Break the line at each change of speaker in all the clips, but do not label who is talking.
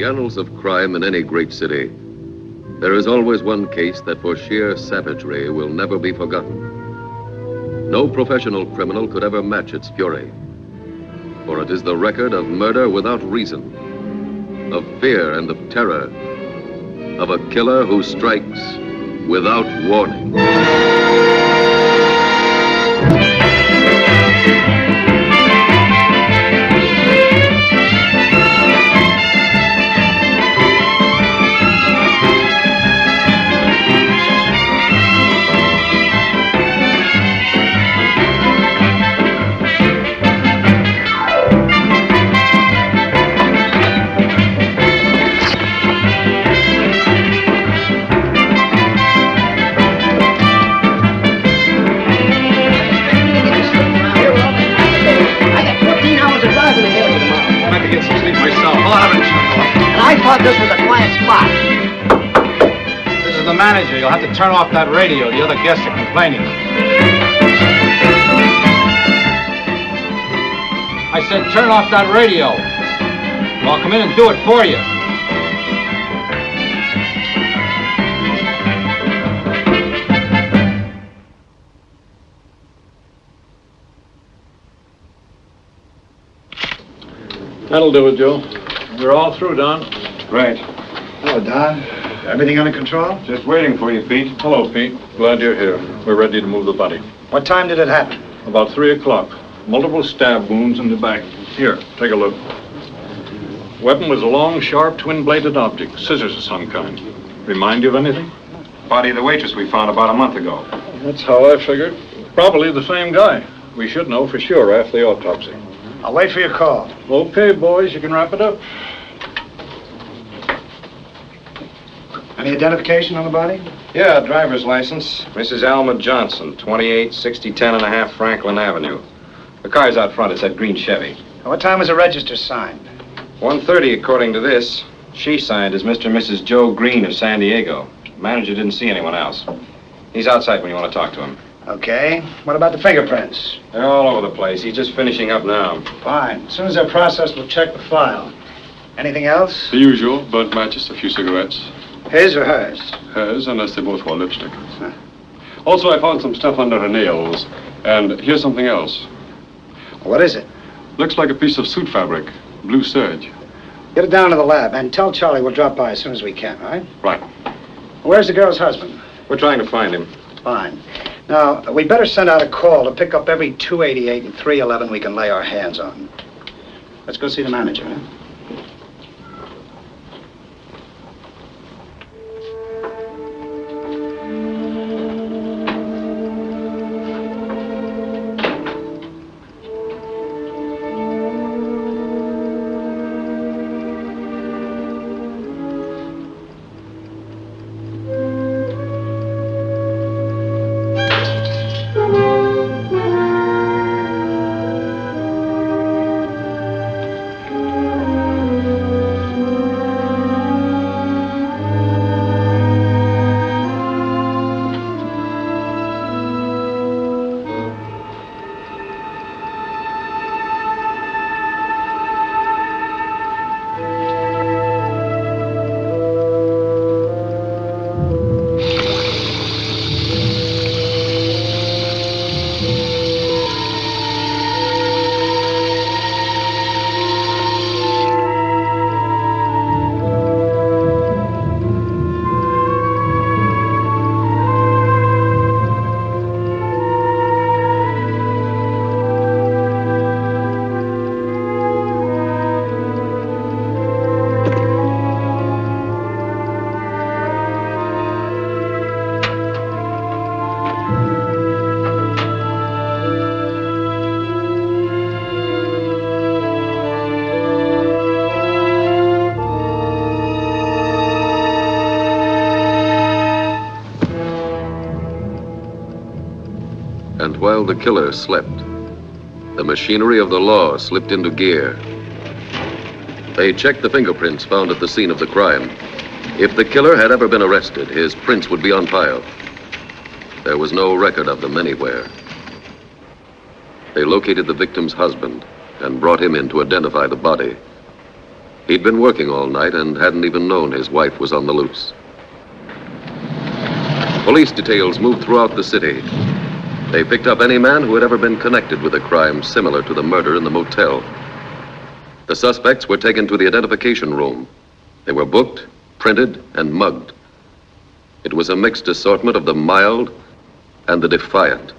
annals of crime in any great city, there is always one case that for sheer savagery will never be forgotten. No professional criminal could ever match its fury, for it is the record of murder without reason, of fear and of terror, of a killer who strikes without warning.
I thought this was a quiet spot.
This is the manager. You'll have to turn off that radio. The other guests are complaining. I said turn off that radio. I'll come in and do it for you.
That'll do it, Joe. We're all through, Don.
Right.
Hello, Don. Everything under control?
Just waiting for you, Pete.
Hello, Pete. Glad you're here. We're ready to move the body.
What time did it happen?
About 3 o'clock. Multiple stab wounds in the back. Here, take a look. Weapon was a long, sharp, twin-bladed object. Scissors of some kind. Remind you of anything?
Body of the waitress we found about a month ago.
That's how I figured. Probably the same guy. We should know for sure after the autopsy.
I'll wait for your call.
Okay, boys, you can wrap it up.
Any identification on the body?
Yeah, driver's license. Mrs. Alma Johnson, 286010.5 Franklin Avenue. The car's out front. It's that green Chevy.
What time was the register signed?
1:30, according to this. She signed as Mr. and Mrs. Joe Green of San Diego. The manager didn't see anyone else. He's outside when you want to talk to him.
Okay. What about the fingerprints?
They're all over the place. He's just finishing up now.
Fine. As soon as they're processed, we'll check the file. Anything else?
The usual. Burnt matches, a few cigarettes.
His or hers?
Hers, unless they both wore lipstick. Huh. Also, I found some stuff under her nails. And here's something else.
What is it?
Looks like a piece of suit fabric. Blue serge.
Get it down to the lab and tell Charlie we'll drop by as soon as we can, all right?
Right.
Where's the girl's husband?
We're trying to find him.
Fine. Now, we better send out a call to pick up every 288 and 311 we can lay our hands on. Let's go see the manager, huh?
And while the killer slept, the machinery of the law slipped into gear. They checked the fingerprints found at the scene of the crime. If the killer had ever been arrested, his prints would be on file. There was no record of them anywhere. They located the victim's husband and brought him in to identify the body. He'd been working all night and hadn't even known his wife was on the loose. Police details moved throughout the city. They picked up any man who had ever been connected with a crime similar to the murder in the motel. The suspects were taken to the identification room. They were booked, printed, and mugged. It was a mixed assortment of the mild and the defiant.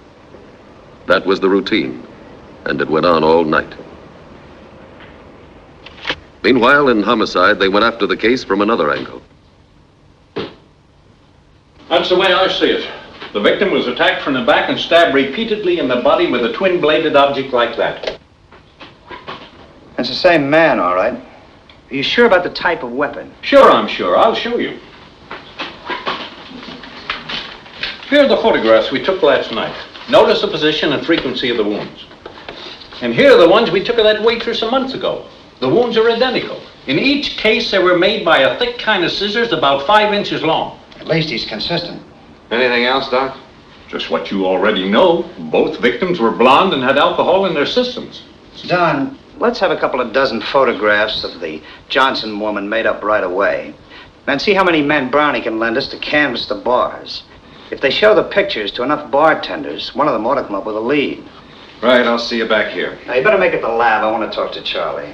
That was the routine, and it went on all night. Meanwhile, in homicide, they went after the case from another angle.
That's the way I see it. The victim was attacked from the back and stabbed repeatedly in the body with a twin-bladed object like that.
It's the same man, all right. Are you sure about the type of weapon?
Sure, I'm sure. I'll show you. Here are the photographs we took last night. Notice the position and frequency of the wounds. And here are the ones we took of that waitress a month ago. The wounds are identical. In each case, they were made by a thick kind of scissors about 5 inches long.
At least he's consistent.
Anything else, Doc?
Just what you already know. Both victims were blonde and had alcohol in their systems.
Don, let's have a couple of dozen photographs of the Johnson woman made up right away. Then see how many men Brownie can lend us to canvass the bars. If they show the pictures to enough bartenders, one of them ought to come up with a lead.
Right, I'll see you back here.
Now, you better make it the lab. I want to talk to Charlie.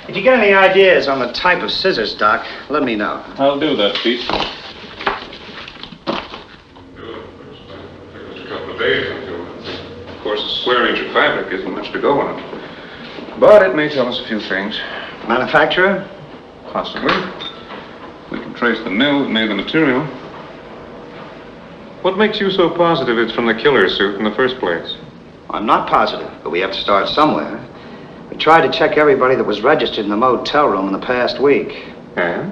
If you get any ideas on the type of scissors, Doc, let me know.
I'll do that, Pete.
A couple of days until, of course, a square inch of fabric isn't much to go on it. But it may tell us a few things.
Manufacturer?
Possibly. We can trace the mill that made the material. What makes you so positive it's from the killer suit in the first place?
I'm not positive, but we have to start somewhere. We tried to check everybody that was registered in the motel room in the past week.
And?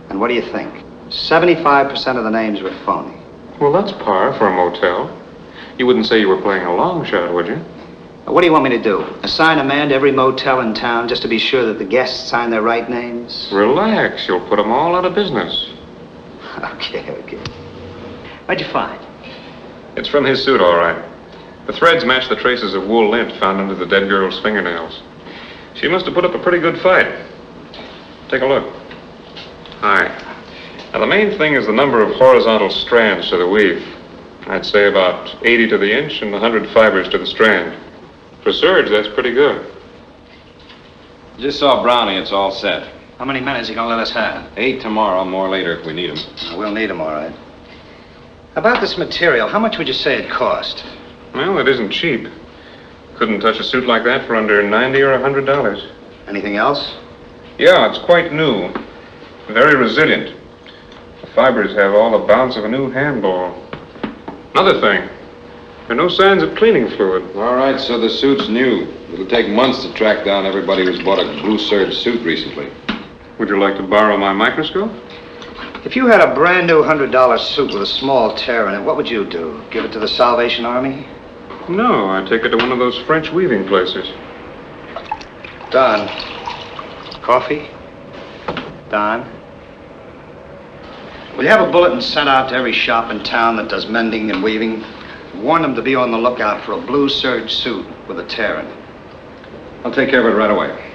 And what do you think? 75% of the names were phony.
Well, that's par for a motel. You wouldn't say you were playing a long shot, would you?
Now, what do you want me to do? Assign a man to every motel in town just to be sure that the guests sign their right names?
Relax, you'll put them all out of business.
Okay. What'd you find?
It's from his suit, all right. The threads match the traces of wool lint found under the dead girl's fingernails. She must have put up a pretty good fight. Take a look. Hi. Now, the main thing is the number of horizontal strands to the weave. I'd say about 80 to the inch and 100 fibers to the strand. For serge, that's pretty good.
Just saw Brownie. It's all set.
How many men is he gonna let us have?
8 tomorrow, more later if we need him.
We'll need him, all right. About this material, how much would you say it cost?
Well, it isn't cheap. Couldn't touch a suit like that for under $90 or $100.
Anything else?
Yeah, it's quite new. Very resilient. The fibers have all the bounce of a new handball. Another thing, there are no signs of cleaning fluid.
All right, so the suit's new. It'll take months to track down everybody who's bought a blue serge suit recently.
Would you like to borrow my microscope?
If you had a brand new $100 suit with a small tear in it, what would you do? Give it to the Salvation Army?
No, I'd take it to one of those French weaving places.
Don. Coffee? Don? Will you have a bulletin sent out to every shop in town that does mending and weaving? Warn them to be on the lookout for a blue serge suit with a tear in it.
I'll take care of it right away.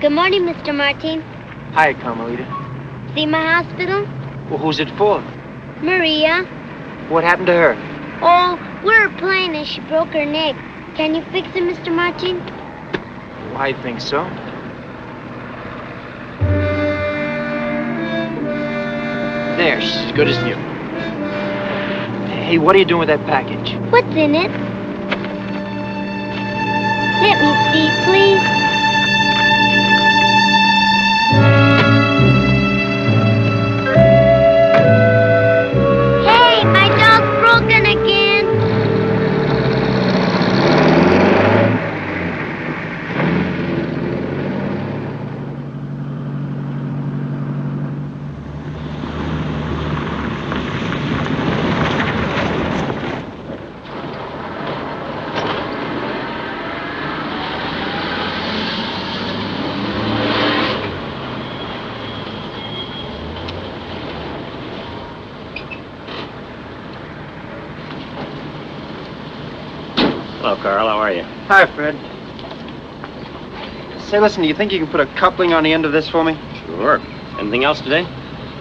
Good morning, Mr. Martin.
Hi, Carmelita.
See my hospital?
Well, who's it for?
Maria.
What happened to her?
Oh, we're playing and she broke her neck. Can you fix it, Mr. Martin?
Well, I think so. There, she's as good as new. Hey, what are you doing with that package?
What's in it? Let me see, please. Hey, my dog's broken again.
Hello, Carl. How are you?
Hi, Fred. Say, listen, do you think you can put a coupling on the end of this for me?
Sure. Anything else today?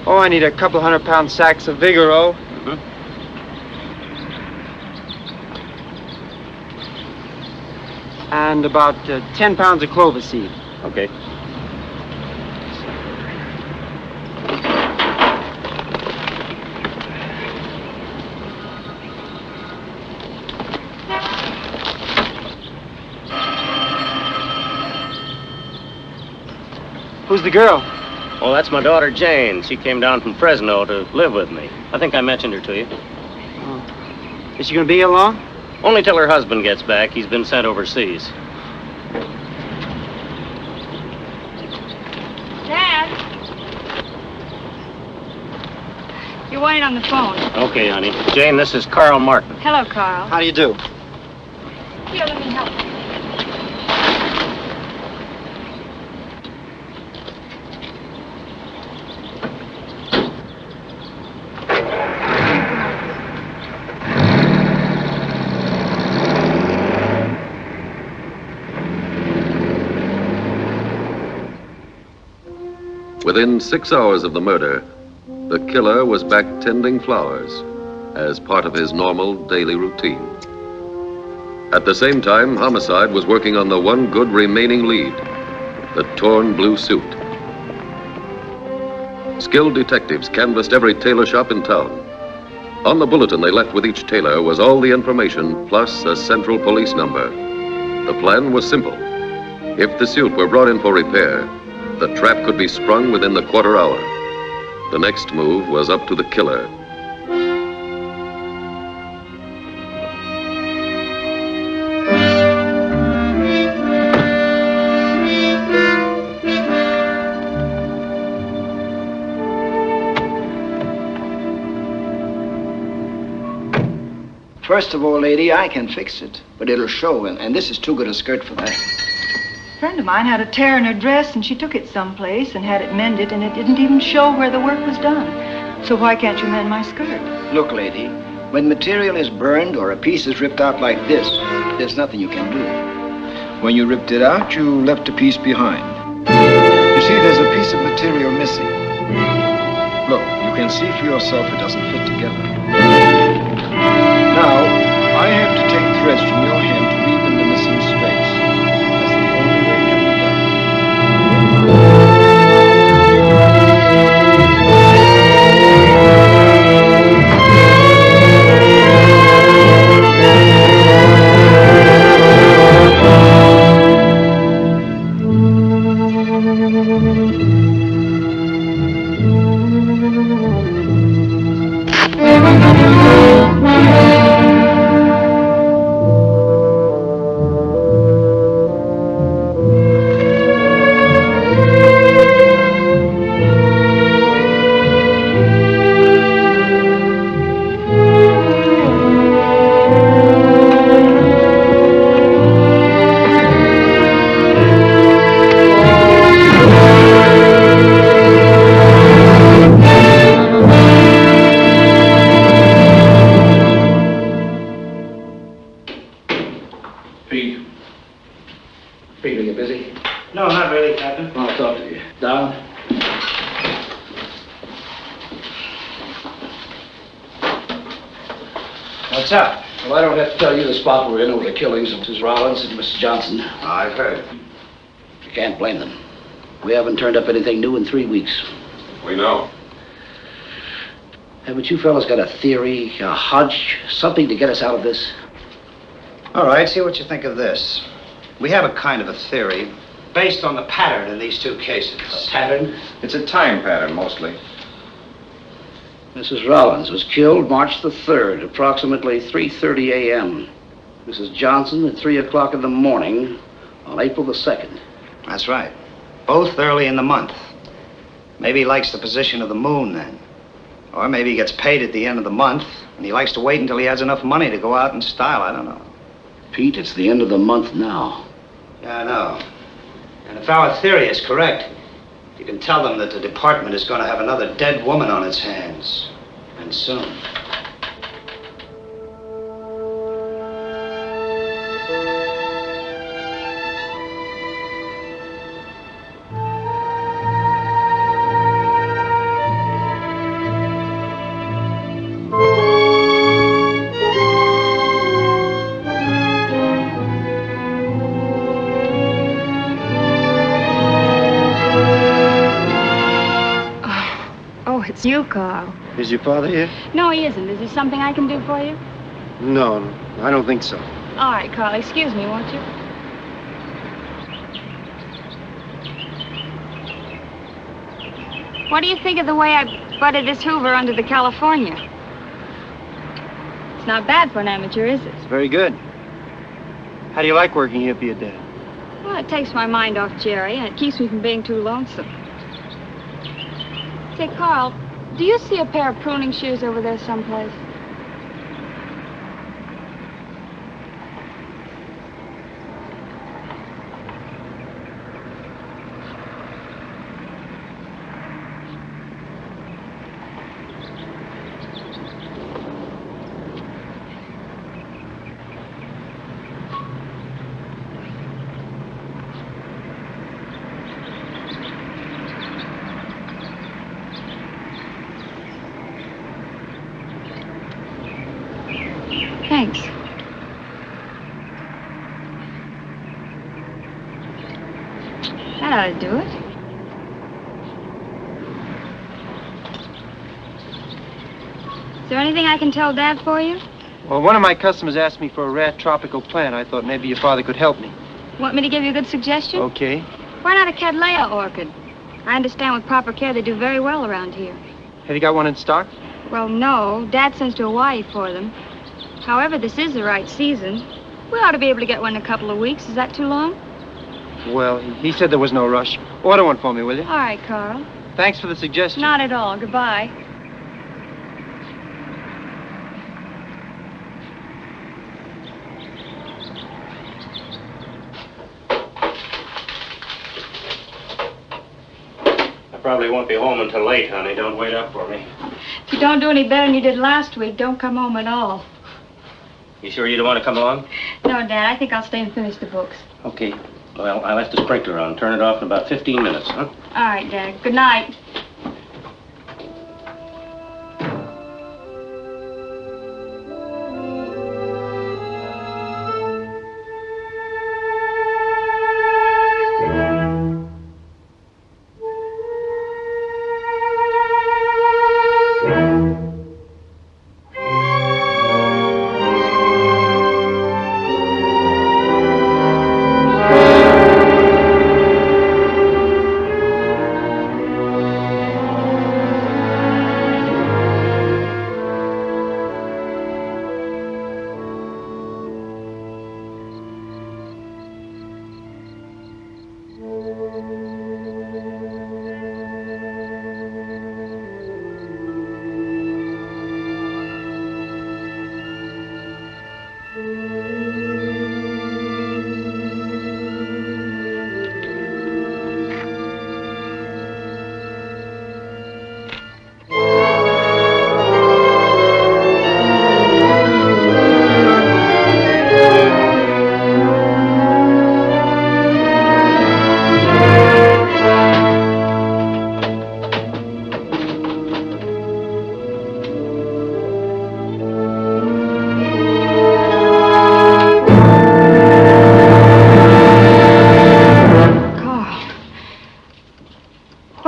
Oh, I need a couple 100-pound sacks of Vigoro. And about 10 pounds of clover seed.
Okay.
Who's the girl?
Oh, that's my daughter, Jane. She came down from Fresno to live with me. I think I mentioned her to you.
Oh. Is she going to be here long?
Only till her husband gets back. He's been sent overseas.
Dad? You're waiting on the phone.
Okay, honey. Jane, this is Carl Martin.
Hello, Carl.
How do you do?
Here, let me help you.
Within 6 hours of the murder, the killer was back tending flowers as part of his normal daily routine. At the same time, homicide was working on the one good remaining lead, the torn blue suit. Skilled detectives canvassed every tailor shop in town. On the bulletin they left with each tailor was all the information plus a central police number. The plan was simple. If the suit were brought in for repair, the trap could be sprung within the quarter hour. The next move was up to the killer.
First of all, lady, I can fix it, but it'll show, and this is too good a skirt for that.
A friend of mine had a tear in her dress, and she took it someplace and had it mended, and it didn't even show where the work was done. So why can't you mend my skirt?
Look, lady, when material is burned or a piece is ripped out like this, there's nothing you can do. When you ripped it out, you left a piece behind. You see, there's a piece of material missing. Look, you can see for yourself it doesn't fit together. Now, I have to take threads from your hem to weave in the missing space. That's the only way it can be done. No, not really, Captain.
I'll talk to you. Down.
What's up?
Well, I don't have to tell you the spot we're in over the killings of Mrs. Rollins and Mrs. Johnson.
I've heard.
You can't blame them. We haven't turned up anything new in 3 weeks.
We know.
Haven't you fellas got a theory, a hunch, something to get us out of this?
All right, see what you think of this. We have a kind of a theory based on the pattern in these two cases.
A pattern?
It's a time pattern, mostly.
Mrs. Rollins was killed March the 3rd, approximately 3:30 a.m. Mrs. Johnson at 3 o'clock in the morning on April the 2nd.
That's right. Both early in the month. Maybe he likes the position of the moon then. Or maybe he gets paid at the end of the month, and he likes to wait until he has enough money to go out in style. I don't know.
Pete, it's the end of the month now.
Yeah, I know. And if our theory is correct, you can tell them that the department is going to have another dead woman on its hands. And soon.
It's you, Carl.
Is your father here?
No, he isn't. Is there something I can do for you?
No, I don't think so.
All right, Carl. Excuse me, won't you? What do you think of the way I butted this Hoover under the California? It's not bad for an amateur, is it?
It's very good. How do you like working here for your dad?
Well, it takes my mind off Jerry, and it keeps me from being too lonesome. Say, Carl, do you see a pair of pruning shears over there someplace? Thanks. That ought to do it. Is there anything I can tell Dad for you?
Well, one of my customers asked me for a rare tropical plant. I thought maybe your father could help me.
Want me to give you a good suggestion?
Okay.
Why not a Cattleya orchid? I understand with proper care they do very well around here.
Have you got one in stock?
Well, no. Dad sends to Hawaii for them. However, this is the right season. We ought to be able to get one in a couple of weeks. Is that too long?
Well, he said there was no rush. Order one for me, will you?
All right, Carl.
Thanks for the suggestion.
Not at all. Goodbye.
I probably won't be home until late, honey. Don't wait up for me.
If you don't do any better than you did last week, don't come home at all.
You sure you don't want to come along?
No, Dad. I think I'll stay and finish the books.
Okay. Well, I left the sprinkler on. Turn it off in about 15 minutes, huh?
All right, Dad. Good night.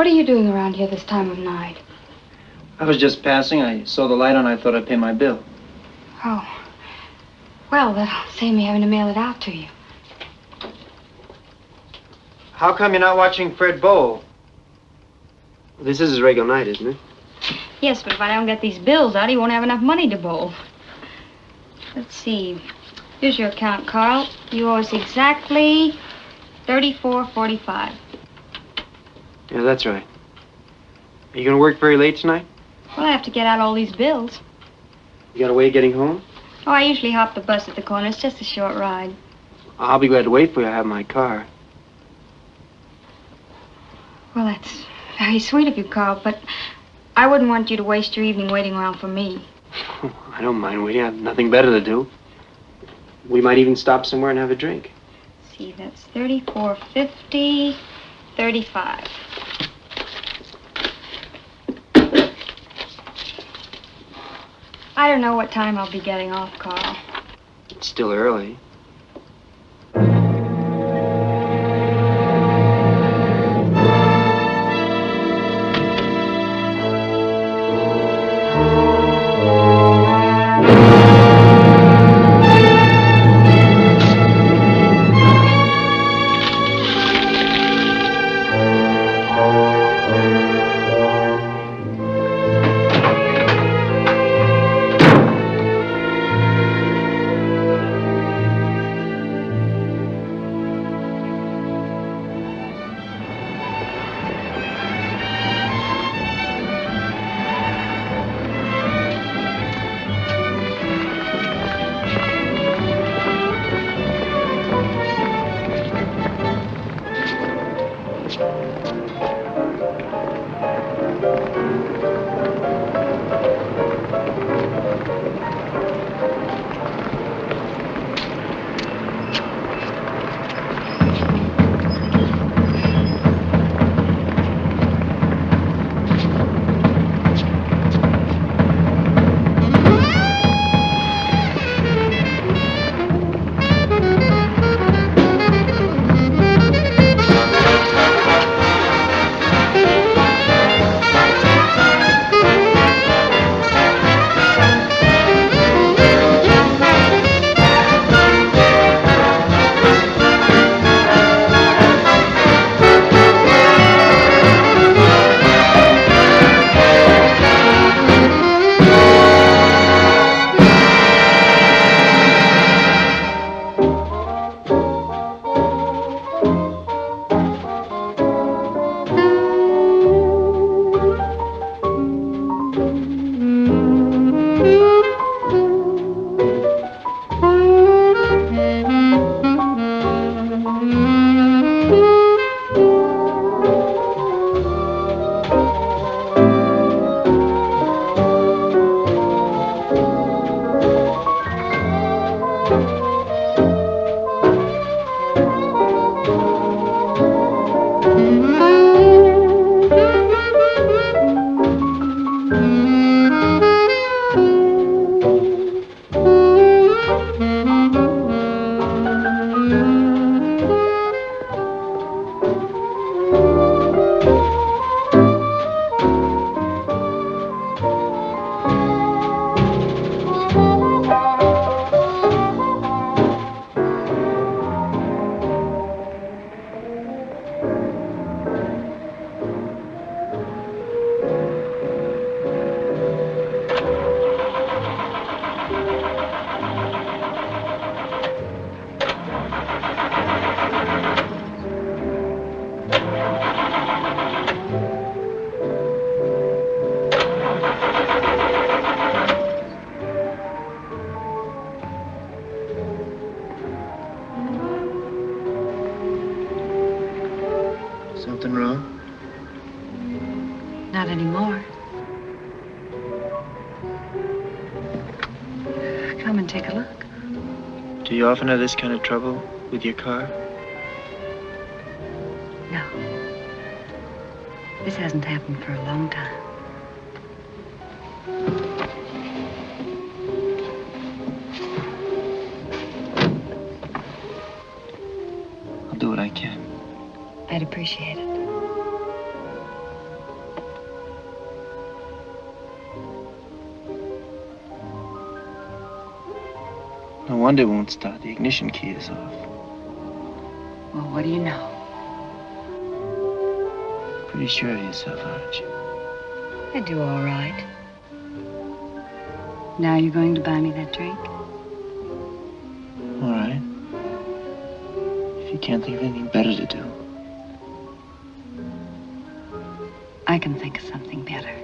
What are you doing around here this time of night?
I was just passing. I saw the light on. I thought I'd pay my bill.
Oh. Well, that'll save me having to mail it out to you.
How come you're not watching Fred Bowl? This is his regular night, isn't it?
Yes, but if I don't get these bills out, he won't have enough money to bowl. Let's see. Here's your account, Carl. You owe us exactly $34.45.
Yeah, that's right. Are you going to work very late tonight?
Well, I have to get out all these bills.
You got a way of getting home?
Oh, I usually hop the bus at the corner. It's just a short ride.
I'll be glad to wait for you. I have my car.
Well, that's very sweet of you, Carl, but I wouldn't want you to waste your evening waiting around for me.
I don't mind waiting. I have nothing better to do. We might even stop somewhere and have a drink.
See, that's $34.50, $35. I don't know what time I'll be getting off, Carl.
It's still early. Something wrong?
Not anymore. Come and take a look.
Do you often have this kind of trouble with your car?
No. This hasn't happened for a long time.
I'll do what I can.
I'd appreciate it.
No wonder it won't start. The ignition key is off.
Well, what do you know?
Pretty sure of yourself, aren't you?
I do all right. Now you're going to buy me that drink?
All right. If you can't think of anything better to do.
I can think of something better.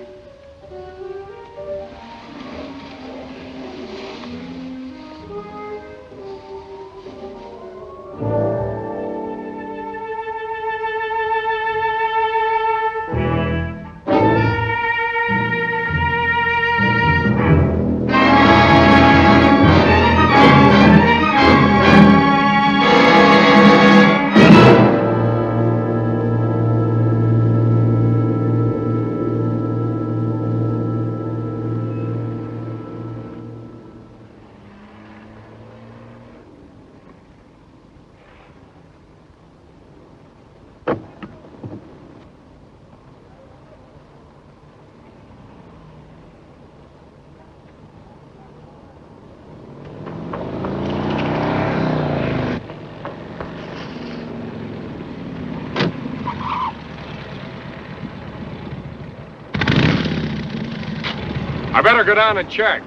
I better go down and check.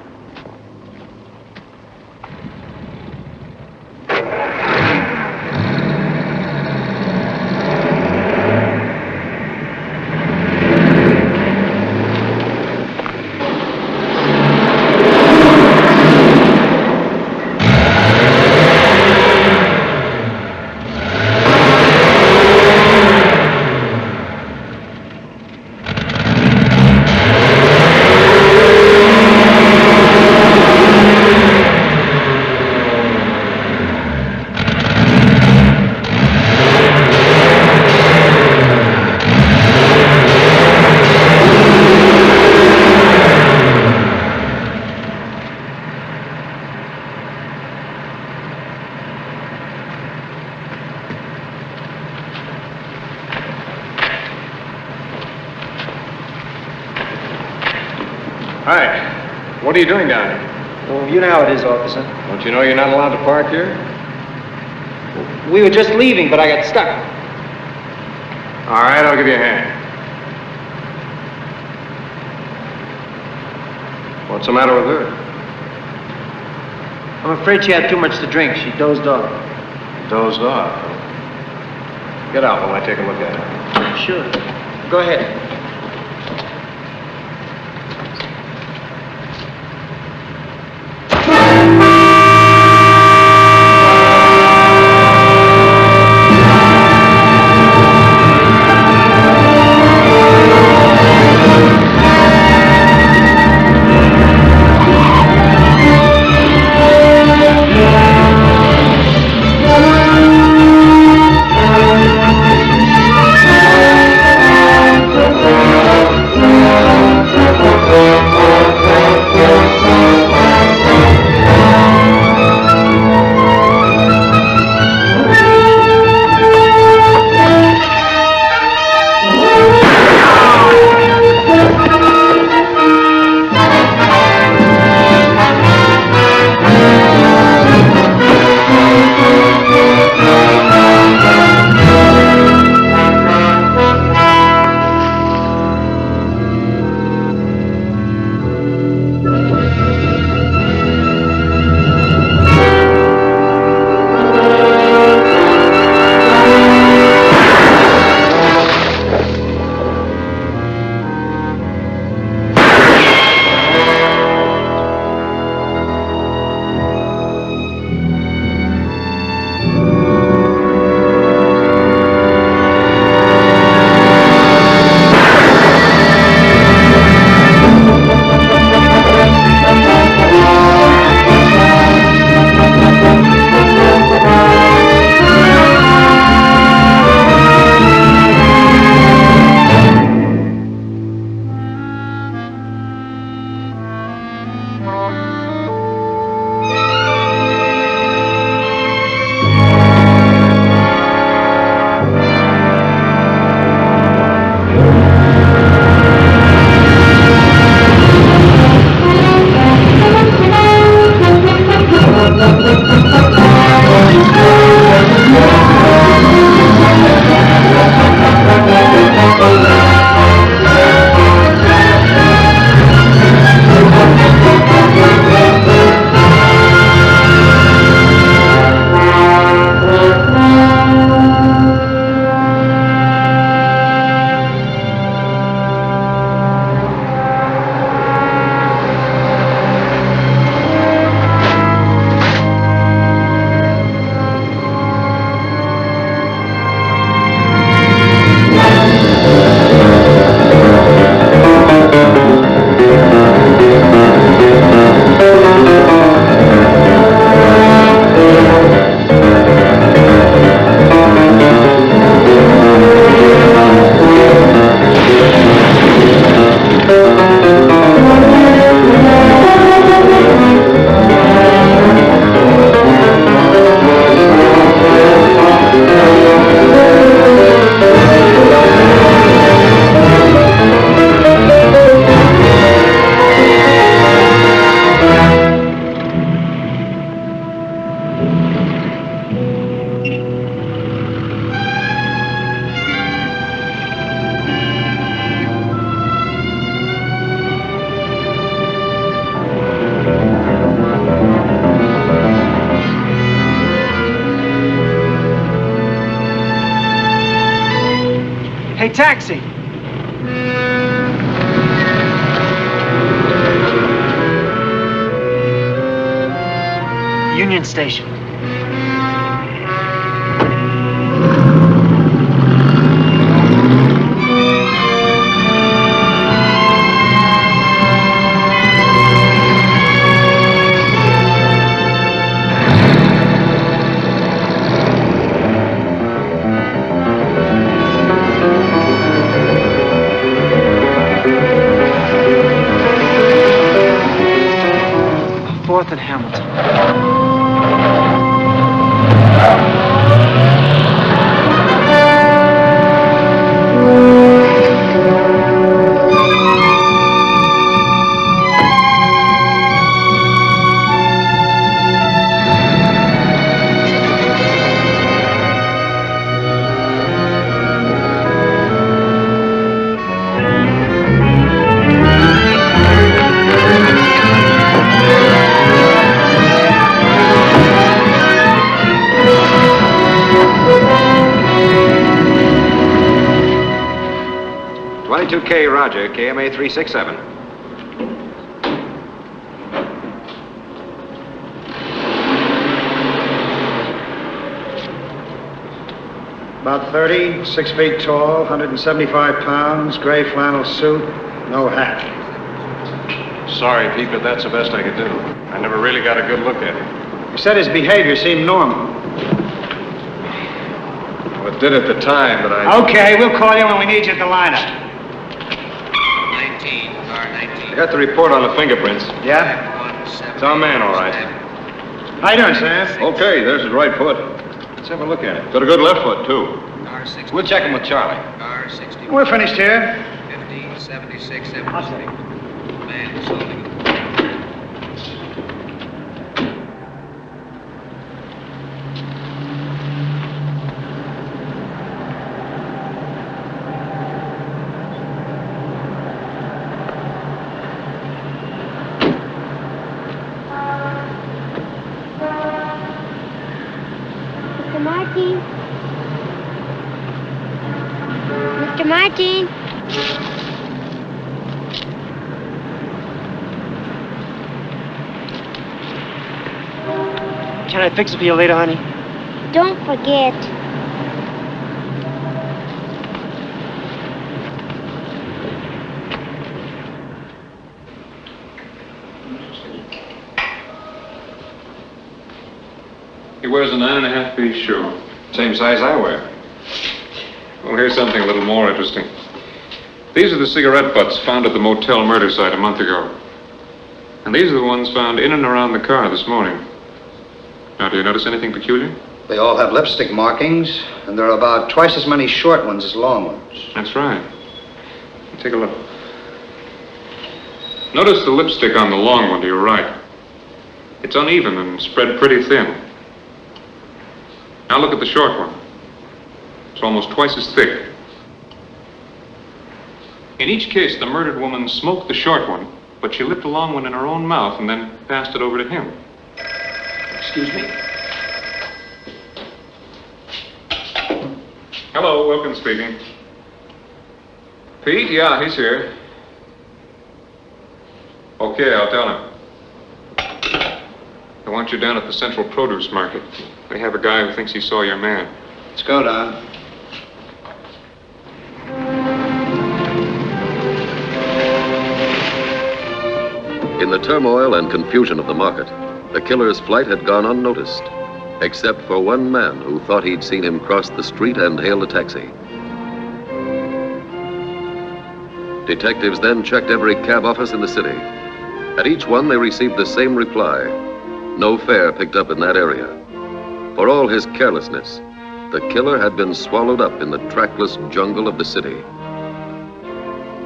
Hi. What are you doing down here?
Well, you know how it is, officer.
Don't you know you're not allowed to park here?
We were just leaving, but I got stuck.
All right, I'll give you a hand. What's the matter with her?
I'm afraid she had too much to drink. She dozed off.
Dozed off. Get out while I take a look at her.
Sure. Go ahead. Hey, taxi! Union Station. Fourth and Hamilton.
K. Roger, KMA 367.
About 30, 6 feet tall, 175 pounds, gray flannel suit, no hat.
Sorry, Pete, but that's the best I could do. I never really got a good look at him.
You said his behavior seemed normal.
Well, it did at the time, but I...
Okay, we'll call you when we need you at the lineup.
I got the report on the fingerprints.
Yeah?
It's our man, all right.
How you doing, Sam?
Okay, there's his right foot. Let's have a look at it. Got a good left foot, too.
We'll check him with Charlie.
We're finished here.
76, 76.
Mr. Martin.
Can I fix it for you later, honey?
Don't forget.
He wears a 9.5-piece shoe.
Same size I wear.
Well, here's something a little more interesting. These are the cigarette butts found at the motel murder site a month ago. And these are the ones found in and around the car this morning. Now, do you notice anything peculiar?
They all have lipstick markings, and there are about twice as many short ones as long ones.
That's right. Take a look. Notice the lipstick on the long one to your right. It's uneven and spread pretty thin. Now look at the short one. It's almost twice as thick. In each case, the murdered woman smoked the short one, but she lit the long one in her own mouth and then passed it over to him.
Excuse me.
Hello, Wilkins speaking. Pete? Yeah, he's here. Okay, I'll tell him. I want you down at the Central Produce Market. They have a guy who thinks he saw your man.
Let's go, Don.
In the turmoil and confusion of the market, the killer's flight had gone unnoticed, except for one man who thought he'd seen him cross the street and hail a taxi. Detectives then checked every cab office in the city. At each one, they received the same reply: no fare picked up in that area. For all his carelessness, the killer had been swallowed up in the trackless jungle of the city.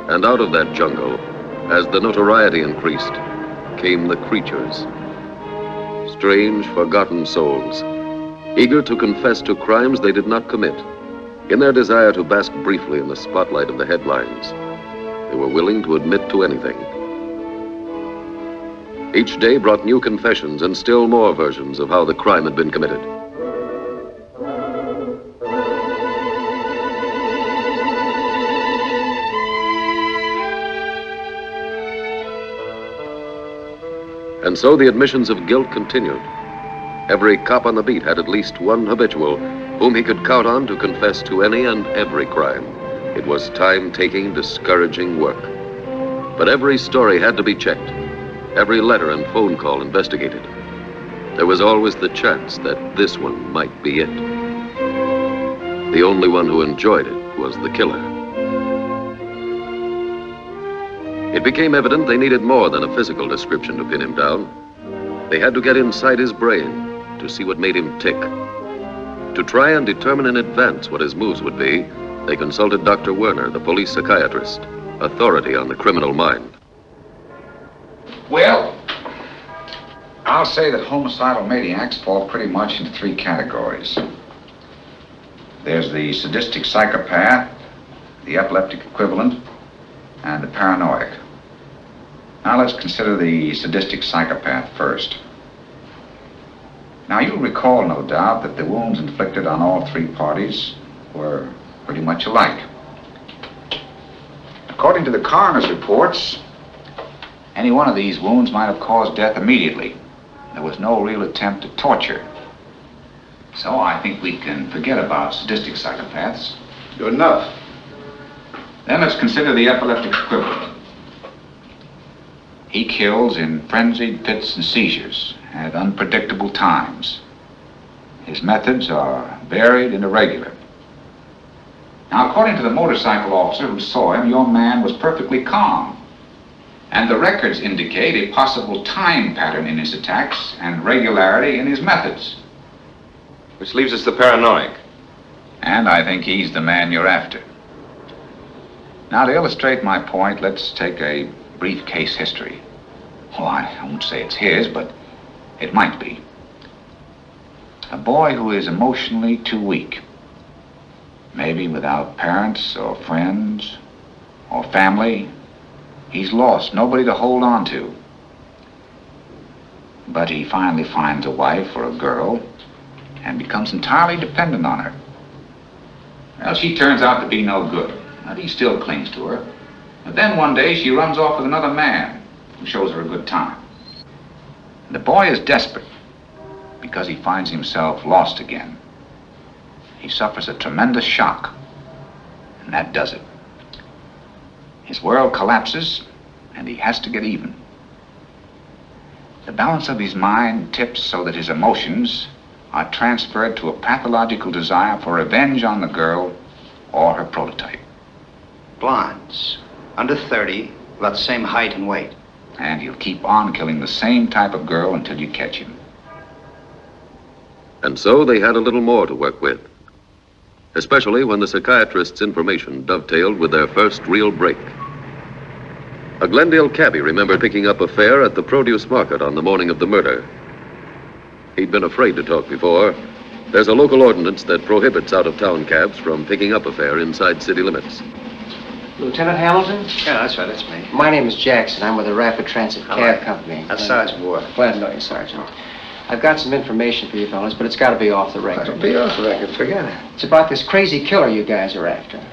And out of that jungle, as the notoriety increased, came the creatures. Strange, forgotten souls, eager to confess to crimes they did not commit. In their desire to bask briefly in the spotlight of the headlines, they were willing to admit to anything. Each day brought new confessions and still more versions of how the crime had been committed. And so the admissions of guilt continued. Every cop on the beat had at least one habitual whom he could count on to confess to any and every crime. It was time-taking, discouraging work. But every story had to be checked, every letter and phone call investigated. There was always the chance that this one might be it. The only one who enjoyed it was the killer. It became evident they needed more than a physical description to pin him down. They had to get inside his brain to see what made him tick. To try and determine in advance what his moves would be, they consulted Dr. Werner, the police psychiatrist, authority on the criminal mind.
Well, I'll say that homicidal maniacs fall pretty much into three categories. There's the sadistic psychopath, the epileptic equivalent, and the paranoid. Now let's consider the sadistic psychopath first. Now you'll recall, no doubt, that the wounds inflicted on all three parties were pretty much alike. According to the coroner's reports, any one of these wounds might have caused death immediately. There was no real attempt at torture. So I think we can forget about sadistic psychopaths.
Good enough.
Then let's consider the epileptic equivalent. He kills in frenzied fits and seizures at unpredictable times. His methods are varied and irregular. Now, according to the motorcycle officer who saw him, your man was perfectly calm. And the records indicate a possible time pattern in his attacks and regularity in his methods.
Which leaves us the paranoid.
And I think he's the man you're after. Now, to illustrate my point, let's take a brief case history. Well, I won't say it's his, but it might be. A boy who is emotionally too weak. Maybe without parents or friends or family. He's lost, nobody to hold on to. But he finally finds a wife or a girl and becomes entirely dependent on her. Well, she turns out to be no good, but he still clings to her. But then one day she runs off with another man who shows her a good time. The boy is desperate because he finds himself lost again. He suffers a tremendous shock, and that does it. His world collapses, and he has to get even. The balance of his mind tips so that his emotions are transferred to a pathological desire for revenge on the girl or her prototype.
Blondes, under 30, about the same height and weight.
And he'll keep on killing the same type of girl until you catch him.
And so they had a little more to work with, especially when the psychiatrist's information dovetailed with their first real break. A Glendale cabbie remembered picking up a fare at the produce market on the morning of the murder. He'd been afraid to talk before. There's a local ordinance that prohibits out-of-town cabs from picking up a fare inside city limits.
Lieutenant Hamilton?
Yeah, that's right, that's me.
My name is Jackson. I'm with the Rapid Transit Cab Company.
That's Sergeant Warde.
Glad to know you, Sergeant. I've got some information for you fellas, but it's got to be off the record.
It'll be off the record, forget it.
It's about this crazy killer you guys are after.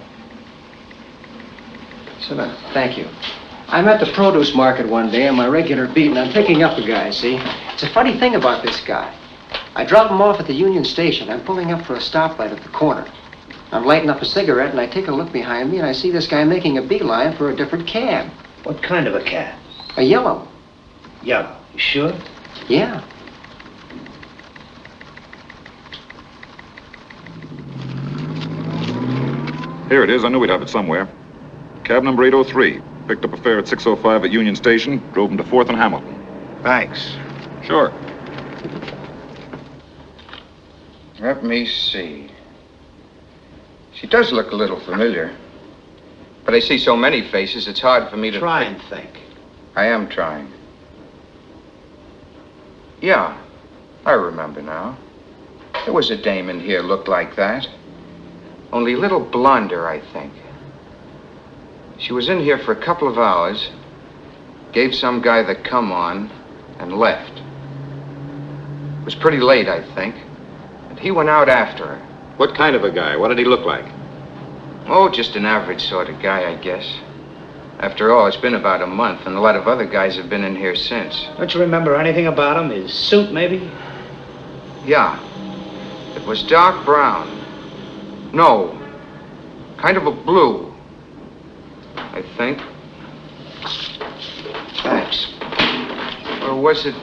Sit down.
Thank you. I'm at the produce market one day on my regular beat, and I'm picking up a guy, see? It's a funny thing about this guy. I drop him off at the Union Station. I'm pulling up for a stoplight at the corner. I'm lighting up a cigarette, and I take a look behind me, and I see this guy making a beeline for a different cab.
What kind of a cab?
A yellow.
Yellow. You sure?
Yeah.
Here it is. I knew we'd have it somewhere. Cab number 803. Picked up a fare at 6:05 at Union Station. Drove him to 4th and Hamilton.
Thanks.
Sure.
Let me see. She does look a little familiar. But I see so many faces, it's hard for me to...
Try and think.
I am trying. Yeah, I remember now. There was a dame in here looked like that. Only a little blonder, I think. She was in here for a couple of hours, gave some guy the come on, and left. It was pretty late, I think, and he went out after her.
What kind of a guy? What did he look like?
Oh, just an average sort of guy, I guess.
After all, it's been about a month, and a lot of other guys have been in here since.
Don't you remember anything about him? His suit, maybe?
Yeah. It was dark brown. No. Kind of a blue. I think. Thanks. Or was it,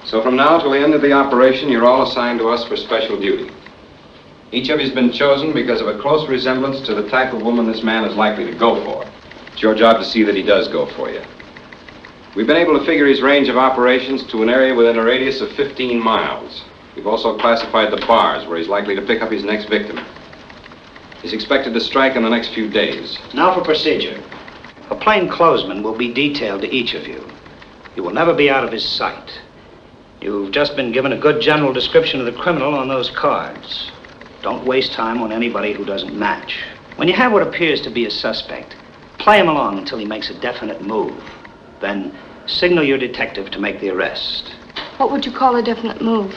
So from now till the end of the operation, you're all assigned to us for special duty. Each of you's been chosen because of a close resemblance to the type of woman this man is likely to go for. It's your job to see that he does go for you. We've been able to figure his range of operations to an area within a radius of 15 miles. We've also classified the bars where he's likely to pick up his next victim. He's expected to strike in the next few days.
Now for procedure. A plainclothesman will be detailed to each of you. You will never be out of his sight. You've just been given a good general description of the criminal on those cards. Don't waste time on anybody who doesn't match. When you have what appears to be a suspect, play him along until he makes a definite move. Then signal your detective to make the arrest.
What would you call a definite move?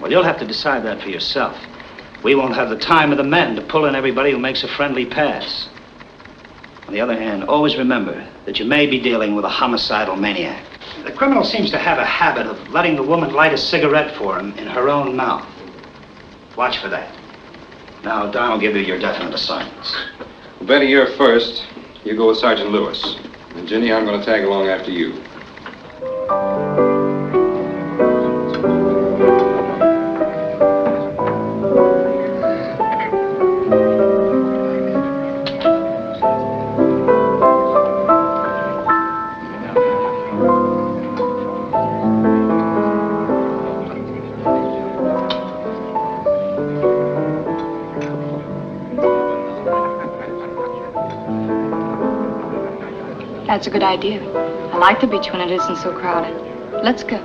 Well, you'll have to decide that for yourself. We won't have the time of the men to pull in everybody who makes a friendly pass. On the other hand, always remember that you may be dealing with a homicidal maniac. The criminal seems to have a habit of letting the woman light a cigarette for him in her own mouth. Watch for that. Now, Don will give you your definite assignments.
Well, Betty, you're first. You go with Sergeant Lewis. And Ginny, I'm going to tag along after you.
That's a good idea. I like the beach when it isn't so crowded. Let's go.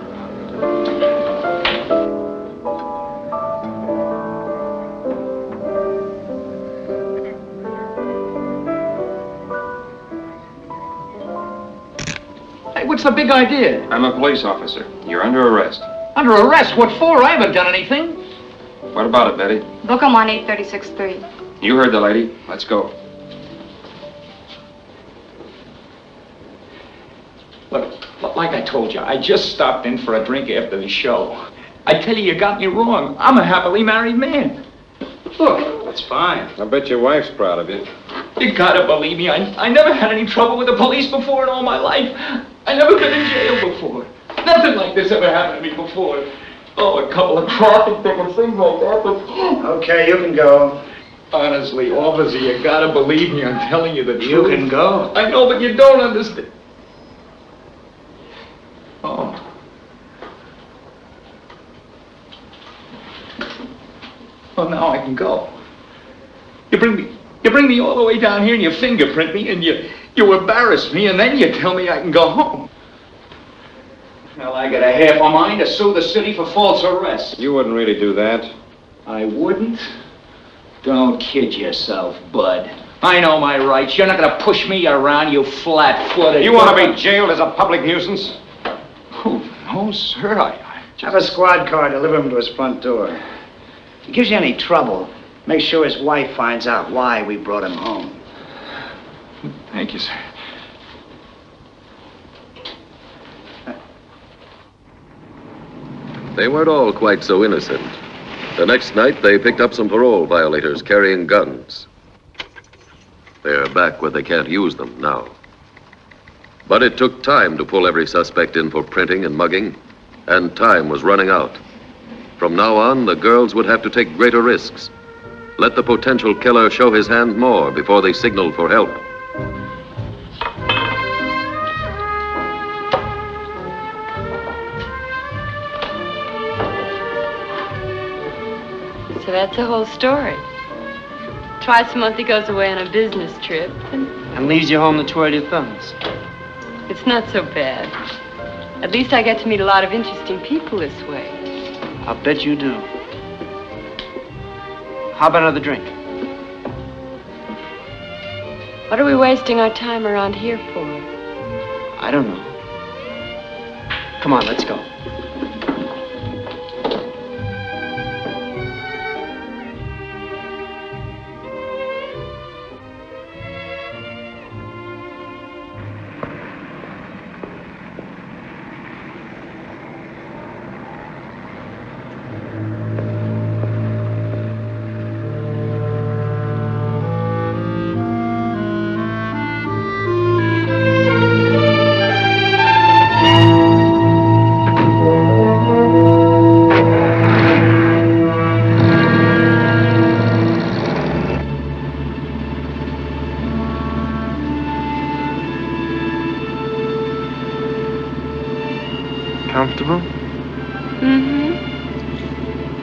Hey, what's the big idea?
I'm a police officer. You're under arrest.
Under arrest? What for? I haven't done anything.
What about it, Betty?
Book him on 836-3.
You heard the lady. Let's go.
Look, like I told you, I just stopped in for a drink after the show. I tell you got me wrong. I'm a happily married man. Look.
That's fine.
I bet your wife's proud of you.
You gotta believe me. I never had any trouble with the police before in all my life. I never been in jail before. Nothing like this ever happened to me before. Oh, a couple of traffic tickets, things like that, but...
Okay, you can go.
Honestly, officer, you gotta believe me. I'm telling you the truth.
You can go.
I know, but you don't understand. Oh. Well, now I can go. You bring me all the way down here and you fingerprint me and you embarrass me and then you tell me I can go home. Well, I got a half a mind to sue the city for false arrest.
You wouldn't really do that.
I wouldn't? Don't kid yourself, bud. I know my rights. You're not gonna push me around, you flat-footed...
You want to be jailed as a public nuisance?
Oh, no, sir, I
Have a squad car deliver him to his front door. If he gives you any trouble, make sure his wife finds out why we brought him home.
Thank you, sir.
They weren't all quite so innocent. The next night, they picked up some parole violators carrying guns. They're back where they can't use them now. But it took time to pull every suspect in for printing and mugging, and time was running out. From now on, the girls would have to take greater risks. Let the potential killer show his hand more before they signaled for help.
So that's the whole story. Twice a month he goes away on a business trip.
And leaves you home to twirl your thumbs.
It's not so bad. At least I get to meet a lot of interesting people this way.
I'll bet you do. How about another drink?
What are we wasting our time around here for?
I don't know. Come on, let's go.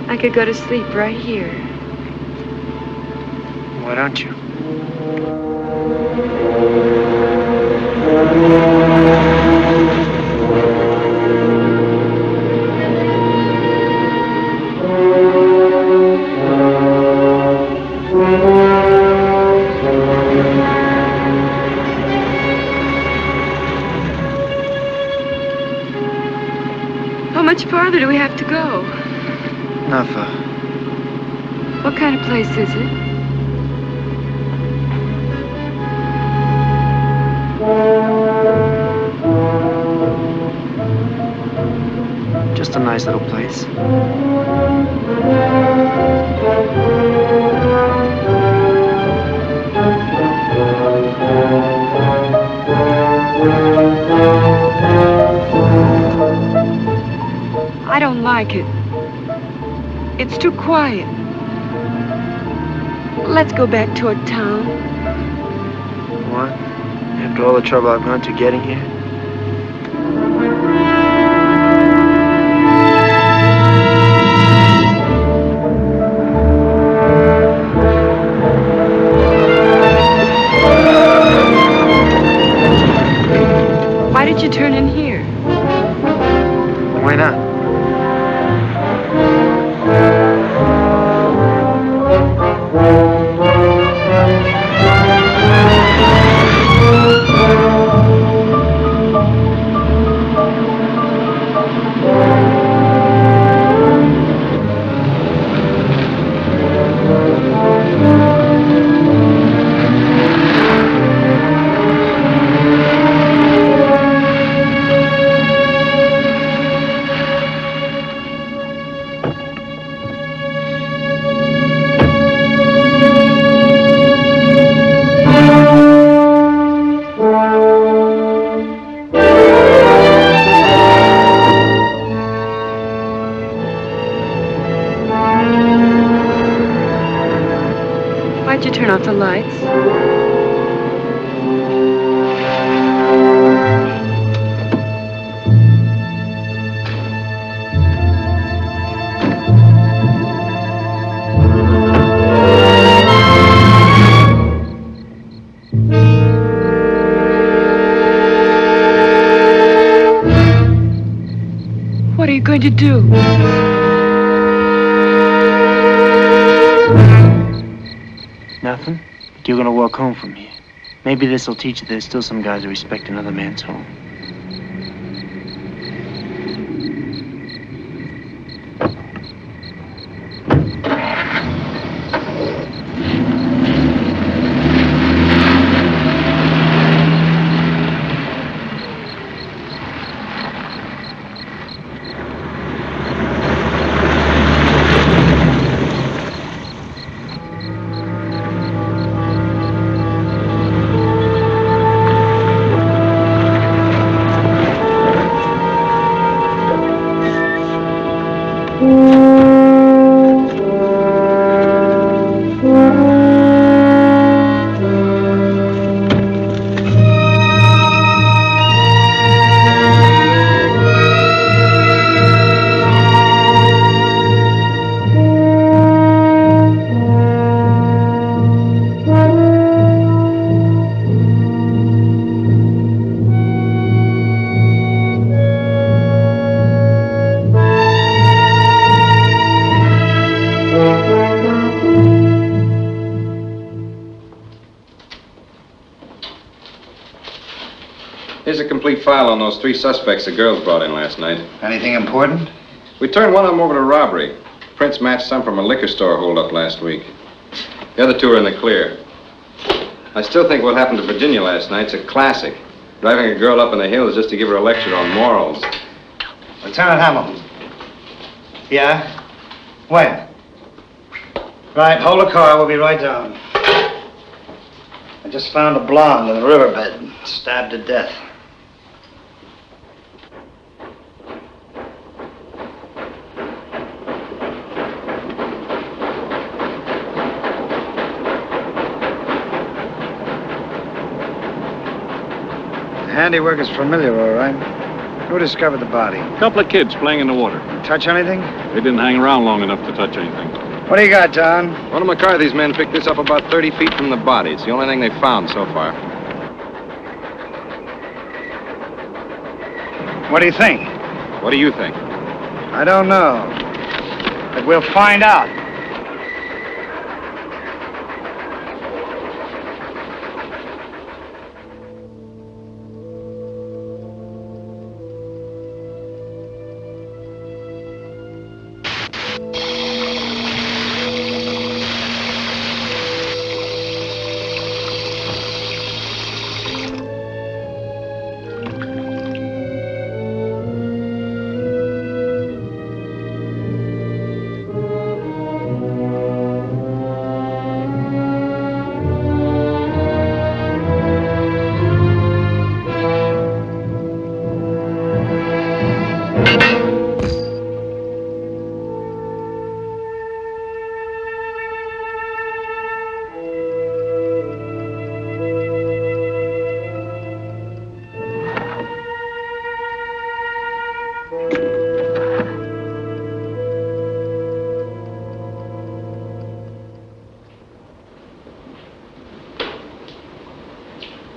I could go to sleep right here.
Why don't you?
How much farther do we have to go?
Not far.
What kind of place is it?
Just a nice little place.
I don't like it. It's too quiet. Let's go back toward town.
What? After all the trouble I've gone to getting here?
Why did you turn in here?
Why not?
Why'd you turn off the lights? What are you going to do?
Nothing? You're gonna walk home from here. Maybe this'll teach you there's still some guys who respect another man's home.
Here's a complete file on those 3 suspects the girls brought in last night.
Anything important?
We turned one of them over to robbery. Prints matched some from a liquor store holdup last week. The other 2 are in the clear. I still think what happened to Virginia last night's a classic. Driving a girl up in the hills just to give her a lecture on morals.
Lieutenant Hamilton. Yeah? When? Right, hold the car. We'll be right down. I just found a blonde in the riverbed, stabbed to death. The handiwork is familiar, all right. Who discovered the body?
A couple of kids playing in the water.
Touch anything?
They didn't hang around long enough to touch anything.
What do you got, Don?
One of McCarthy's men picked this up about 30 feet from the body. It's the only thing they found so far.
What do you think?
What do you think?
I don't know. But we'll find out.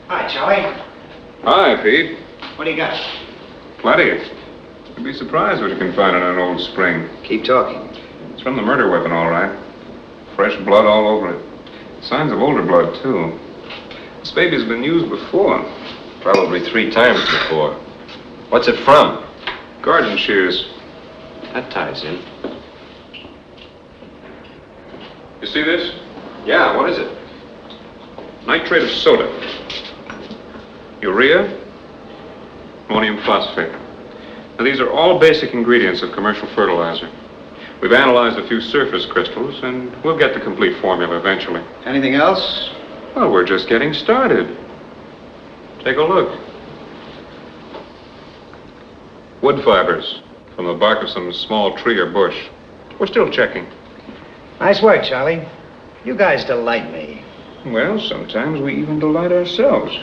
Hi, Charlie.
Hi, Pete.
What do you got?
Plenty. You'd be surprised what you can find in an old spring.
Keep talking.
It's from the murder weapon, all right. Fresh blood all over it. Signs of older blood, too. This baby's been used before.
Probably 3 times before. What's it from?
Garden shears.
That ties in.
You see this?
Yeah, what is it?
Nitrate of soda. Urea. Ammonium phosphate. Now, these are all basic ingredients of commercial fertilizer. We've analyzed a few surface crystals, and we'll get the complete formula eventually.
Anything else?
Well, we're just getting started. Take a look. Wood fibers from the bark of some small tree or bush. We're still checking.
Nice work, Charlie. You guys delight me.
Well, sometimes we even delight ourselves.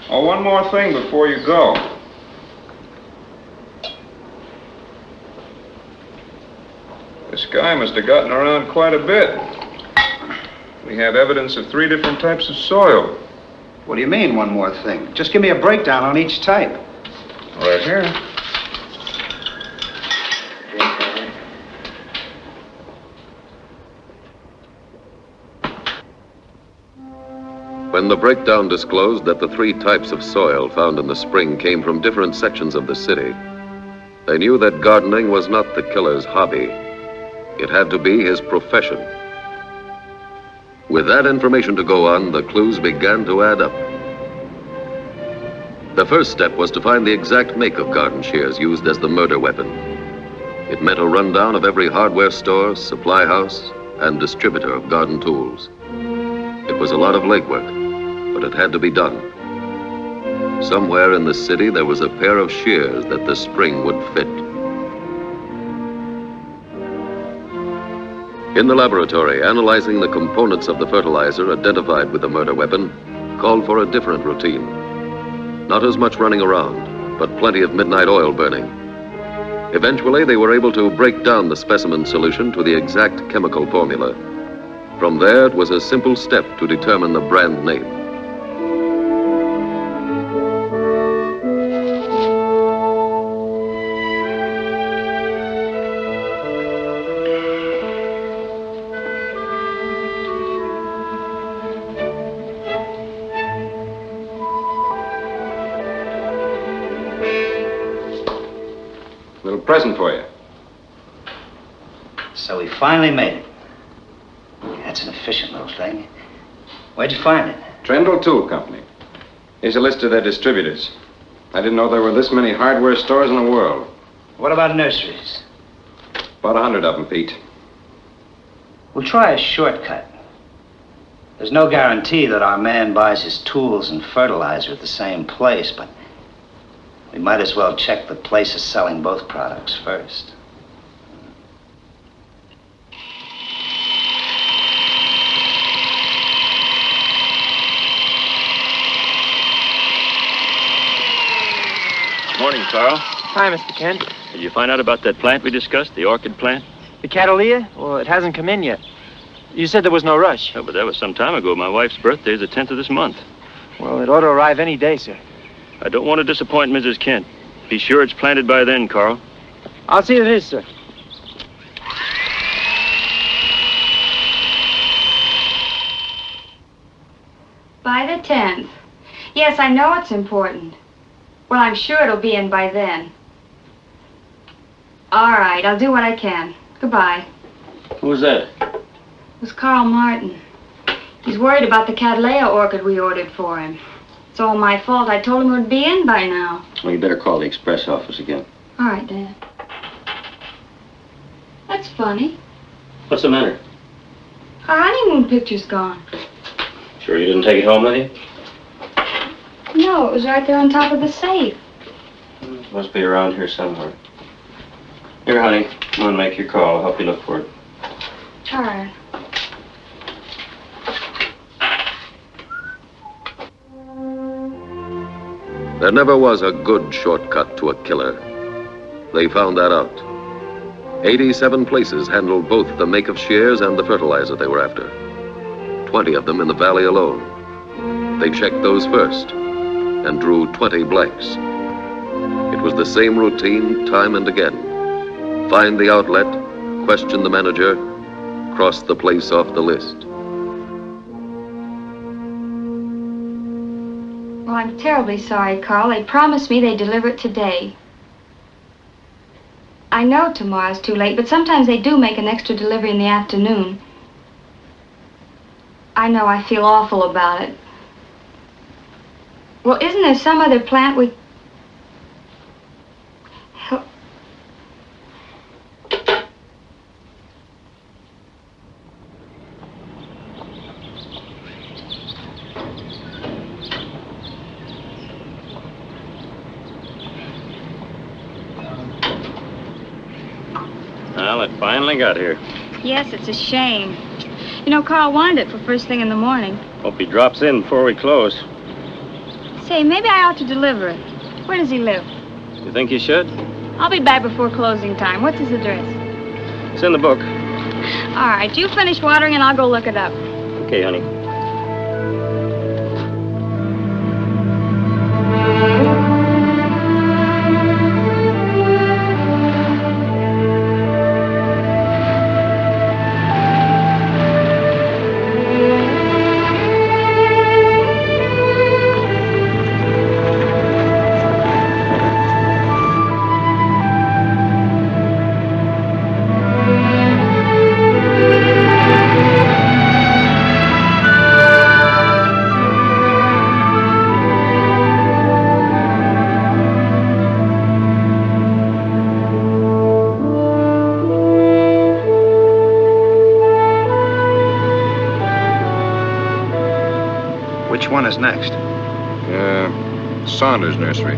Oh, one more thing before you go. This guy must have gotten around quite a bit. We have evidence of 3 different types of soil.
What do you mean, one more thing? Just give me a breakdown on each type.
Right here.
When the breakdown disclosed that the 3 types of soil found in the spring came from different sections of the city, they knew that gardening was not the killer's hobby. It had to be his profession. With that information to go on, the clues began to add up. The first step was to find the exact make of garden shears used as the murder weapon. It meant a rundown of every hardware store, supply house, and distributor of garden tools. It was a lot of legwork, but it had to be done. Somewhere in the city, there was a pair of shears that the spring would fit. In the laboratory, analyzing the components of the fertilizer identified with the murder weapon called for a different routine. Not as much running around, but plenty of midnight oil burning. Eventually, they were able to break down the specimen solution to the exact chemical formula. From there, it was a simple step to determine the brand name.
Little present for you.
So we finally made it. That's an efficient little thing. Where'd you find it?
Trendle Tool Company. Here's a list of their distributors. I didn't know there were this many hardware stores in the world.
What about nurseries?
About 100 of them, Pete.
We'll try a shortcut. There's no guarantee that our man buys his tools and fertilizer at the same place, but we might as well check the places selling both products first.
Carl.
Hi, Mr. Kent.
Did you find out about that plant we discussed, the orchid plant?
The Catalina? Well, it hasn't come in yet. You said there was no rush.
Oh, but that was some time ago. My wife's birthday is the 10th of this month.
Well, it ought to arrive any day, sir.
I don't want to disappoint Mrs. Kent. Be sure it's planted by then, Carl.
I'll see it is, sir.
By the 10th. Yes, I know it's important. Well, I'm sure it'll be in by then. All right, I'll do what I can. Goodbye.
Who was that?
It was Carl Martin. He's worried about the Cattleya orchid we ordered for him. It's all my fault. I told him it would be in by now.
Well, you better call the express office again.
All right, Dad. That's funny.
What's the matter?
Our honeymoon picture's gone.
Sure you didn't take it home with you?
No, it was right there on top of the safe.
Must be around here somewhere. Here, honey. Come on, make your call. I'll help you look for it.
All right.
There never was a good shortcut to a killer. They found that out. 87 places handled both the make of shears and the fertilizer they were after. 20 of them in the valley alone. They checked those first and drew 20 blanks. It was the same routine time and again. Find the outlet, question the manager, cross the place off the list.
Well, I'm terribly sorry, Carl. They promised me they'd deliver it today. I know tomorrow's too late, but sometimes they do make an extra delivery in the afternoon. I know, I feel awful about it. Well, isn't there some other plant we...
Well, it finally got here.
Yes, it's a shame. You know, Carl wanted it for first thing in the morning.
Hope he drops in before we close.
Say, maybe I ought to deliver it. Where does he live?
You think you should?
I'll be back before closing time. What's his address?
It's in the book.
All right, you finish watering and I'll go look it up.
Okay, honey.
Which one is next?
Saunders Nursery.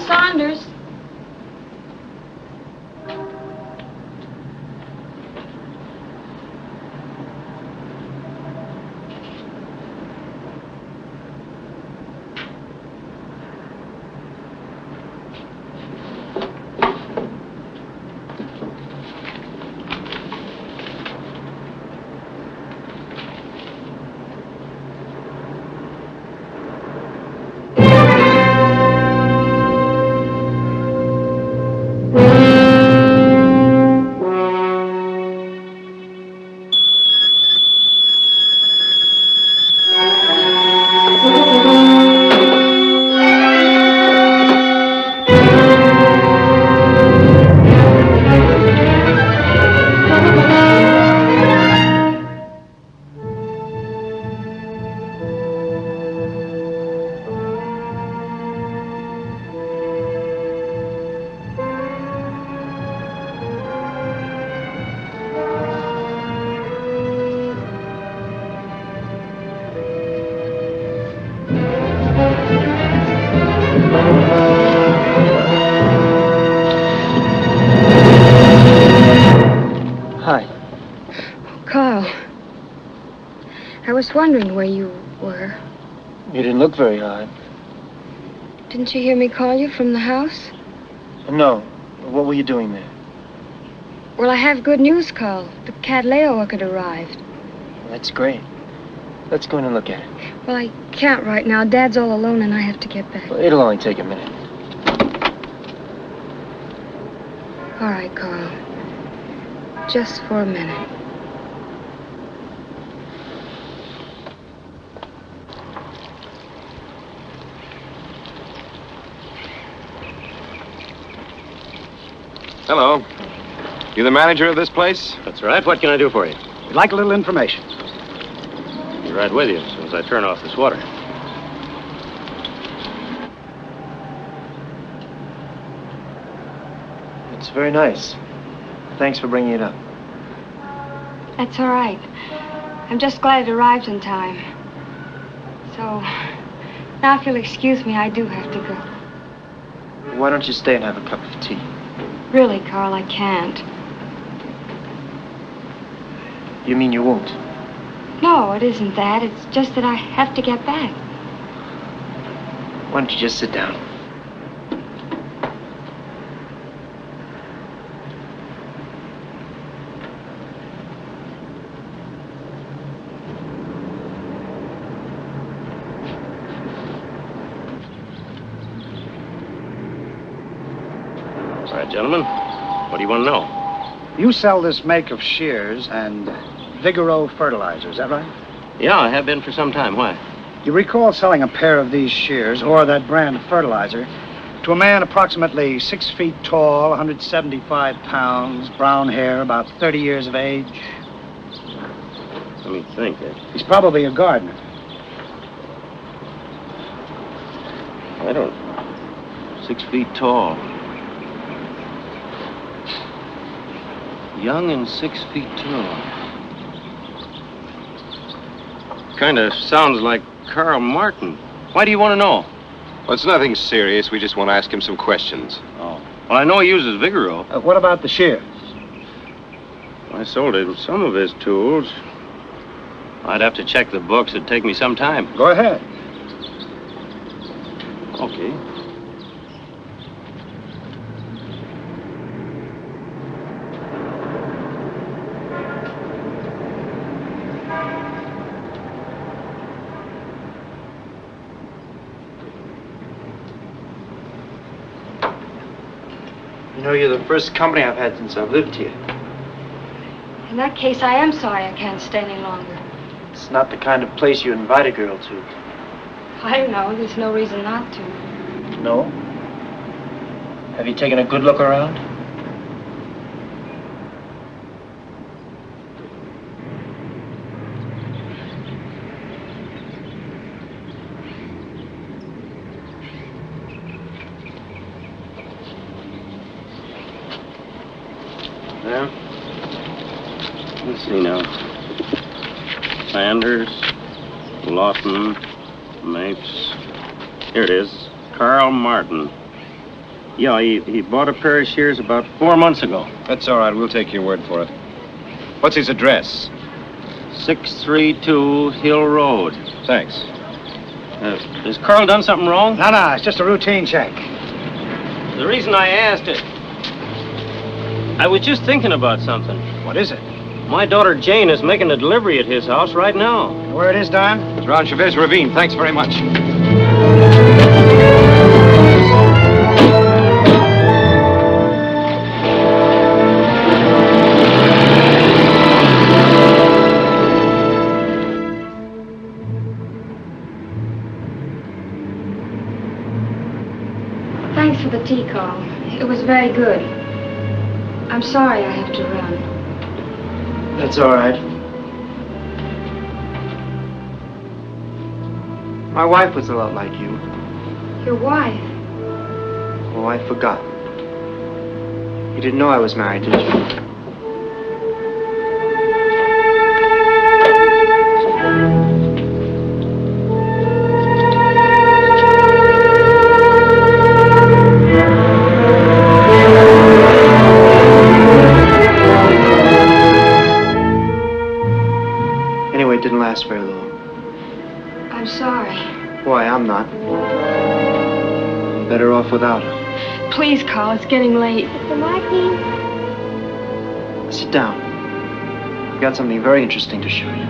Saunders. was wondering where you were.
You didn't look very hard.
Didn't you hear me call you from the house?
No. What were you doing there?
Well, I have good news, Carl. The Cattleya orchid arrived.
That's great. Let's go in and look at it.
Well, I can't right now. Dad's all alone and I have to get back.
Well, it'll only take a minute.
All right, Carl. Just for a minute.
Hello. You the manager of this place?
That's right. What can I do for you?
We'd like a little information.
Be right with you as soon as I turn off this water.
It's very nice. Thanks for bringing it up.
That's all right. I'm just glad it arrived in time. So, now if you'll excuse me, I do have to go.
Why don't you stay and have a cup of tea?
Really, Carl, I can't.
You mean you won't?
No, it isn't that. It's just that I have to get back.
Why don't you just sit down?
All right, gentlemen. What do you want to know?
You sell this make of shears and Vigoro fertilizer, is that right?
Yeah, I have been for some time. Why?
You recall selling a pair of these shears, or that brand of fertilizer, to a man approximately 6 feet tall, 175 pounds, brown hair, about 30 years of age?
Let me think.
He's probably a gardener.
I don't... 6 feet tall. Young and 6 feet tall. Kind of sounds like Carl Martin. Why do you want to know?
Well, it's nothing serious. We just want to ask him some questions.
Oh. Well, I know he uses Vigoro.
What about the shears?
I sold him some of his tools. I'd have to check the books. It'd take me some time.
Go ahead.
Okay.
You know, you're the first company I've had since I've lived here.
In that case, I am sorry I can't stay any longer.
It's not the kind of place you invite a girl to.
I know. There's no reason not to.
No? Have you taken a good look around?
Yeah. Let's see now. Sanders, Lawton, Mapes. Here it is. Carl Martin. Yeah, he bought a pair of shears about 4 months ago.
That's all right. We'll take your word for it. What's his address?
632 Hill Road.
Thanks.
Has Carl done something wrong?
No, it's just a routine check.
The reason I asked it, I was just thinking about something.
What is it?
My daughter Jane is making a delivery at his house right now.
Where it is, Don?
It's around Chavez Ravine. Thanks very much.
Thanks for the tea, Carl. It was very good. I'm sorry I have to run.
That's all right. My wife was a lot like you.
Your wife?
Oh, I forgot. You didn't know I was married, did you? Anyway, it didn't last very long.
I'm sorry.
Why, I'm not. I'm better off without her.
Please, Carl, it's getting late.
Mr. Martin.
Sit down. I've got something very interesting to show you.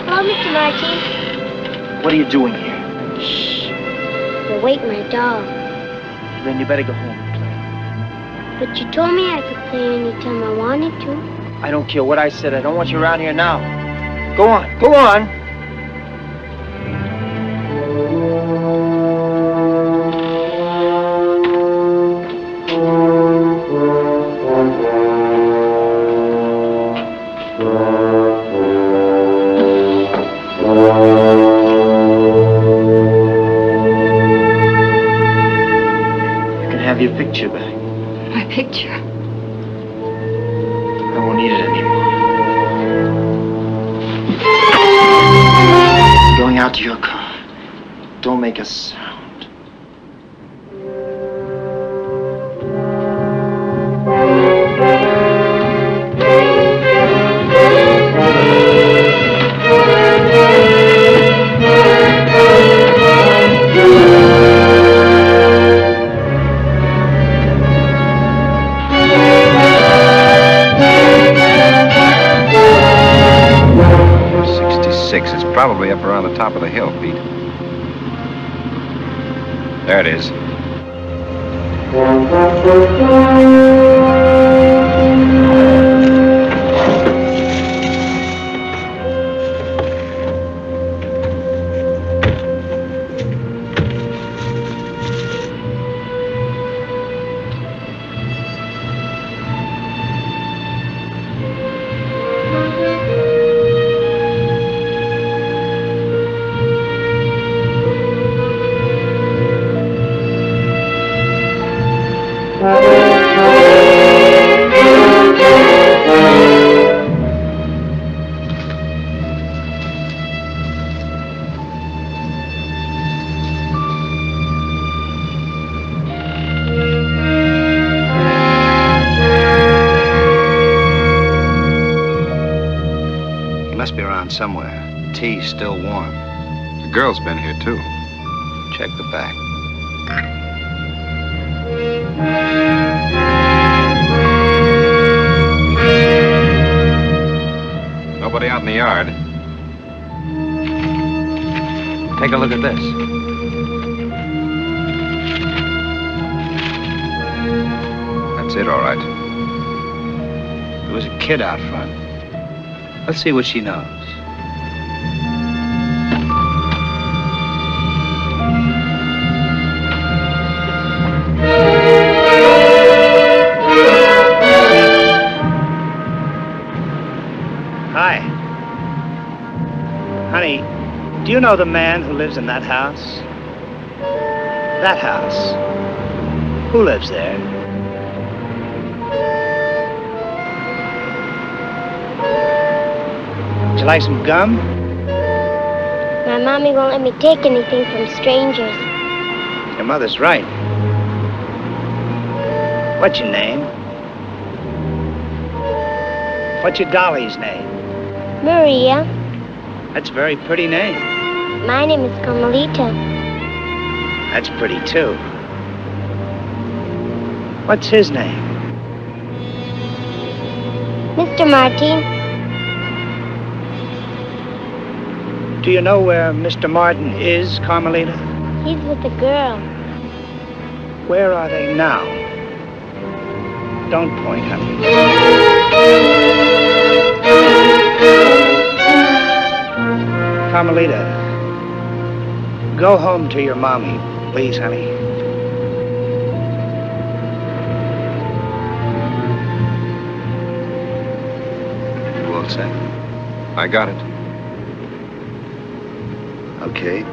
Hello, Mr. Martin.
What are you doing here?
You're waiting my dog.
Then you better go home.
But you told me I could play anytime I wanted to.
I don't care what I said. I don't want you around here now. Go on. Go on. You can have your picture back.
My picture.
I won't need it anymore. Going out to your car. Don't make a sound.
It's probably up around the top of the hill, Pete. There it is.
Somewhere. Tea's still warm.
The girl's been here, too.
Check the back.
Nobody out in the yard. Take a look at this. That's it, all right.
There was a kid out front. Let's see what she knows. Hi. Honey, do you know the man who lives in that house? That house. Who lives there? Would you like some gum?
My mommy won't let me take anything from strangers.
Your mother's right. What's your name? What's your dolly's name?
Maria.
That's a very pretty name.
My name is Carmelita.
That's pretty, too. What's his name?
Mr. Martin.
Do you know where Mr. Martin is, Carmelita?
He's with a girl.
Where are they now? Don't point, honey. Carmelita, go home to your mommy, please, honey. You all set?
I got it.
Okay.